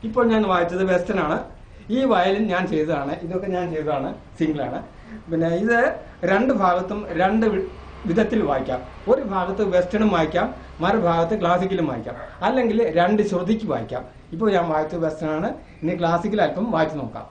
ഇപ്പോൾ ഞാൻ വായിച്ചത് വെസ്റ്റേൺ ആണ്. ഈ വയലിൻ ഞാൻ ചെയ്തതാണ്. ഇതൊക്കെ ഞാൻ ചെയ്തതാണ്, സിംഗിളാണ്. പിന്നെ ഇത് രണ്ട് ഭാഗത്തും രണ്ട് വിധത്തിൽ വായിക്കാം. ഒരു ഭാഗത്ത് വെസ്റ്റേണും വായിക്കാം, മറുഭാഗത്ത് ക്ലാസിക്കലും വായിക്കാം, അല്ലെങ്കിൽ രണ്ട് ശ്രുതിക്ക് വായിക്കാം. ഇപ്പോൾ ഞാൻ വായിച്ചത് വെസ്റ്റേൺ ആണ്. ഇനി ക്ലാസിക്കൽ അല്പം വായിച്ചു നോക്കാം.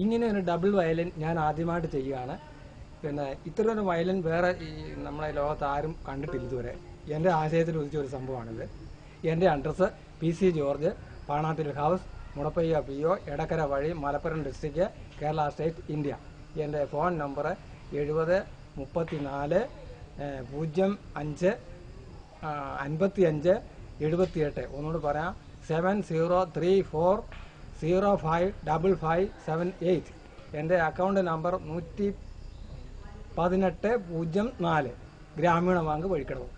ഇങ്ങനെ ഒരു ഡബിൾ വയലിൻ ഞാൻ ആദ്യമായിട്ട് ചെയ്യുകയാണ്. പിന്നെ ഇത്തരമൊരു വയലിൻ വേറെ ഈ നമ്മളെ ലോകത്ത് ആരും കണ്ടിട്ടില്ല ഇതുവരെ. എൻ്റെ ആശയത്തിൽ ഉദിച്ച ഒരു സംഭവമാണിത്. എൻ്റെ address PC George, Panattil house, Mudappayya PO, Edakkara വഴി, Malappuram district, Kerala state, India. എൻ്റെ ഫോൺ നമ്പർ 70 34 05 55 78. ഒന്നുകൂടി പറയാം, 7034055578. എൻ്റെ അക്കൗണ്ട് നമ്പർ 11804, ഗ്രാമീണ ബാങ്ക് വഴിക്കടവ്.